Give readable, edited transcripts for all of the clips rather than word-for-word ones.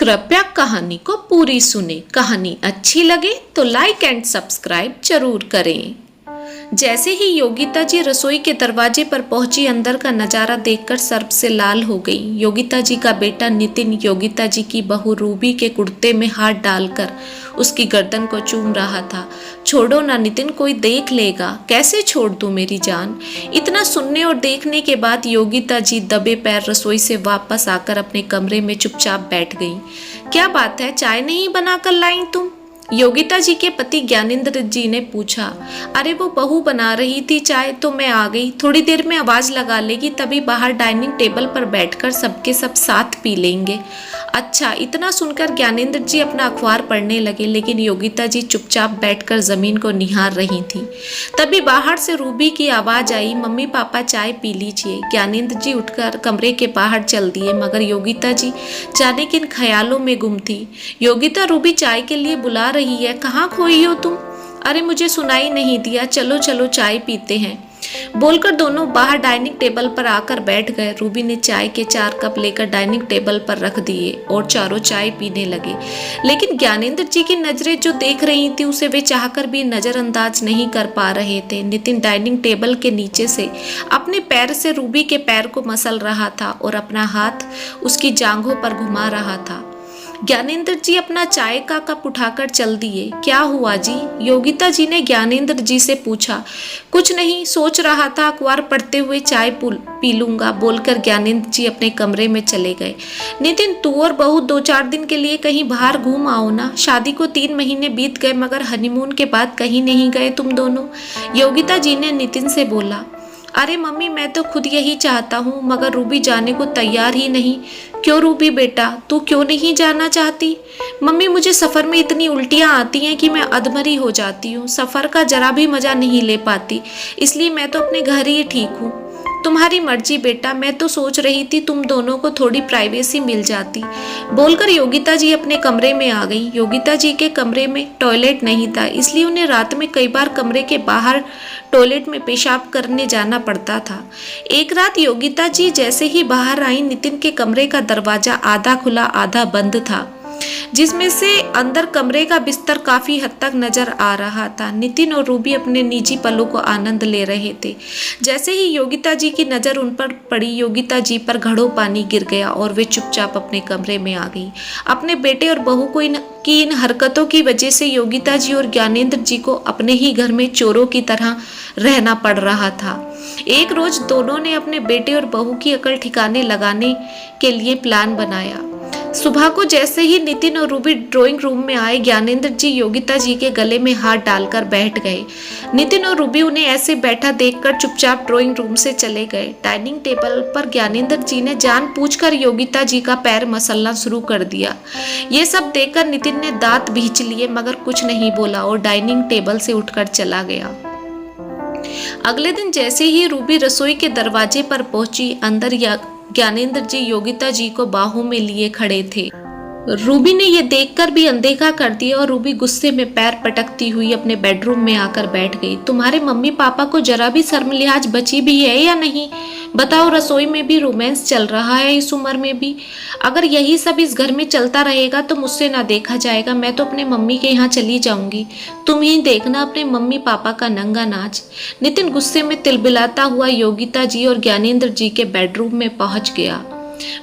कृपया कहानी को पूरी सुने। कहानी अच्छी लगे तो लाइक एंड सब्सक्राइब जरूर करें। जैसे ही योगिता जी रसोई के दरवाजे पर पहुंची, अंदर का नजारा देखकर सर्प से लाल हो गई। योगिता जी का बेटा नितिन योगिता जी की बहू रूबी के कुर्ते में हाथ डालकर उसकी गर्दन को चूम रहा था। छोड़ो ना नितिन, कोई देख लेगा। कैसे छोड़ दूं मेरी जान। इतना सुनने और देखने के बाद योगिता जी दबे पैर रसोई से वापस आकर अपने कमरे में चुपचाप बैठ गई। क्या बात है, चाय नहीं बनाकर लाई तुम? योगिता जी के पति ज्ञानेंद्र जी ने पूछा। अरे वो बहू बना रही थी चाय तो मैं आ गई। थोड़ी देर में आवाज लगा लेगी, तभी बाहर डाइनिंग टेबल पर बैठकर सबके सब साथ पी लेंगे। अच्छा, इतना सुनकर ज्ञानेंद्र जी अपना अखबार पढ़ने लगे, लेकिन योगिता जी चुपचाप बैठकर जमीन को निहार रही थी। तभी बाहर से रूबी की आवाज आई, मम्मी पापा चाय पी लीजिए। ज्ञानेंद्र जी उठकर कमरे के बाहर चल दिए, मगर योगिता जी जाने किन ख्यालों में गुम थी। योगिता, रूबी चाय के लिए बुला रही है, कहाँ खोई हो तुम? अरे मुझे सुनाई नहीं दिया, चलो चलो चाय पीते हैं, बोलकर दोनों बाहर डाइनिंग टेबल पर आकर बैठ गए। रूबी ने चाय के 4 कप लेकर डाइनिंग टेबल पर रख दिए और चारों चाय पीने लगे। लेकिन ज्ञानेंद्र जी की नजरें जो देख रही थी उसे वे चाहकर भी नजरअंदाज नहीं कर पा रहे थे। नितिन डाइनिंग टेबल के नीचे से अपने पैर से रूबी के पैर को मसल रहा था और अपना हाथ उसकी जांघों पर घुमा रहा था। ज्ञानेंद्र जी अपना चाय का कप उठाकर चल दिए। क्या हुआ जी? योगिता जी ने ज्ञानेंद्र जी से पूछा। कुछ नहीं, सोच रहा था अखबार पढ़ते हुए चाय पी लूंगा, बोलकर ज्ञानेंद्र जी अपने कमरे में चले गए। नितिन, तू और बहू 2-4 दिन के लिए कहीं बाहर घूम आओ ना। शादी को 3 महीने बीत गए, मगर हनीमून के बाद कहीं नहीं गए तुम दोनों, योगिता जी ने नितिन से बोला। अरे मम्मी, मैं तो खुद यही चाहता हूँ, मगर रूबी जाने को तैयार ही नहीं। क्यों रूबी बेटा, तू क्यों नहीं जाना चाहती? मम्मी, मुझे सफ़र में इतनी उल्टियाँ आती हैं कि मैं अधमरी हो जाती हूँ। सफ़र का जरा भी मज़ा नहीं ले पाती, इसलिए मैं तो अपने घर ही ठीक हूँ। तुम्हारी मर्जी बेटा, मैं तो सोच रही थी तुम दोनों को थोड़ी प्राइवेसी मिल जाती, बोलकर योगिता जी अपने कमरे में आ गई। योगिता जी के कमरे में टॉयलेट नहीं था, इसलिए उन्हें रात में कई बार कमरे के बाहर टॉयलेट में पेशाब करने जाना पड़ता था। एक रात योगिता जी जैसे ही बाहर आई, नितिन के कमरे का दरवाजा आधा खुला आधा बंद था, जिसमें से अंदर कमरे का बिस्तर काफी हद तक नजर आ रहा था। नितिन और रूबी अपने निजी पलों को आनंद ले रहे थे। जैसे ही योगिता जी की नजर उन पर पड़ी, योगिता जी पर घड़ों पानी गिर गया और वे चुपचाप अपने कमरे में आ गई। अपने बेटे और बहू को इन हरकतों की वजह से योगिता जी और ज्ञानेंद्र जी को अपने ही घर में चोरों की तरह रहना पड़ रहा था। एक रोज दोनों ने अपने बेटे और बहू की अकल ठिकाने लगाने के लिए प्लान बनाया। सुबह को जैसे ही नितिन और रूबी ड्राइंग रूम में आए, ज्ञानेंद्र जी योगिता जी के गले में हाथ डालकर बैठ गए। नितिन और रूबी उन्हें ऐसे बैठा देखकर चुपचाप ड्राइंग रूम से चले गए। डाइनिंग टेबल पर ज्ञानेंद्र जी ने जानबूझकर योगिता जी का पैर मसलना शुरू कर दिया। ये सब देखकर नितिन ने दांत भींच लिए, मगर कुछ नहीं बोला और डाइनिंग टेबल से उठकर चला गया। अगले दिन जैसे ही रूबी रसोई के दरवाजे पर पहुंची, अंदर ज्ञानेंद्र जी योगिता जी को बाहों में लिए खड़े थे। रूबी ने यह देखकर भी अनदेखा कर दिया और रूबी गुस्से में पैर पटकती हुई अपने बेडरूम में आकर बैठ गई। तुम्हारे मम्मी पापा को जरा भी शर्म लिहाज बची भी है या नहीं? बताओ, रसोई में भी रोमांस चल रहा है इस उम्र में भी। अगर यही सब इस घर में चलता रहेगा तो मुझसे ना देखा जाएगा। मैं तो अपने मम्मी के यहाँ चली जाऊंगी, तुम ही देखना अपने मम्मी पापा का नंगा नाच। नितिन गुस्से में तिलबिलाता हुआ योगिता जी और ज्ञानेंद्र जी के बेडरूम में पहुंच गया।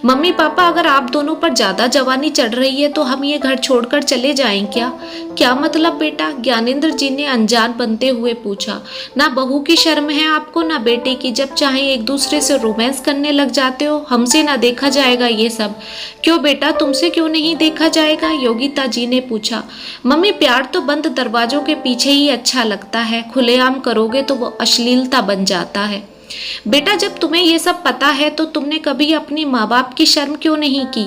मम्मी पापा, अगर आप दोनों पर ज्यादा जवानी चढ़ रही है तो हम ये घर छोड़कर चले जाएं क्या? क्या मतलब बेटा? ज्ञानेंद्र जी ने अनजान बनते हुए पूछा। ना बहू की शर्म है आपको, ना बेटे की। जब चाहे एक दूसरे से रोमांस करने लग जाते हो। हमसे ना देखा जाएगा ये सब। क्यों बेटा, तुमसे क्यों नहीं देखा जाएगा? योगिता जी ने पूछा। मम्मी, प्यार तो बंद दरवाजों के पीछे ही अच्छा लगता है, खुलेआम करोगे तो वो अश्लीलता बन जाता है। बेटा, जब तुम्हें ये सब पता है तो तुमने कभी अपनी माँ बाप की शर्म क्यों नहीं की?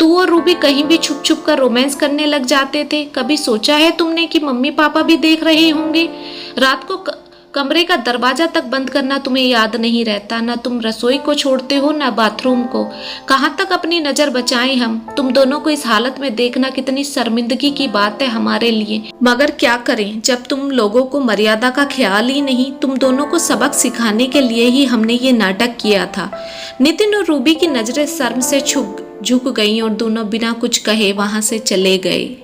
तू और रूबी कहीं भी छुप छुप कर रोमांस करने लग जाते थे। कभी सोचा है तुमने कि मम्मी पापा भी देख रहे होंगे? रात को कमरे का दरवाजा तक बंद करना तुम्हें याद नहीं रहता? ना तुम रसोई को छोड़ते हो, ना बाथरूम को। कहाँ तक अपनी नजर बचाएं हम? तुम दोनों को इस हालत में देखना कितनी शर्मिंदगी की बात है हमारे लिए, मगर क्या करें जब तुम लोगों को मर्यादा का ख्याल ही नहीं। तुम दोनों को सबक सिखाने के लिए ही हमने ये नाटक किया था। नितिन और रूबी की नजरें शर्म से झुक गईं और दोनों बिना कुछ कहे वहां से चले गए।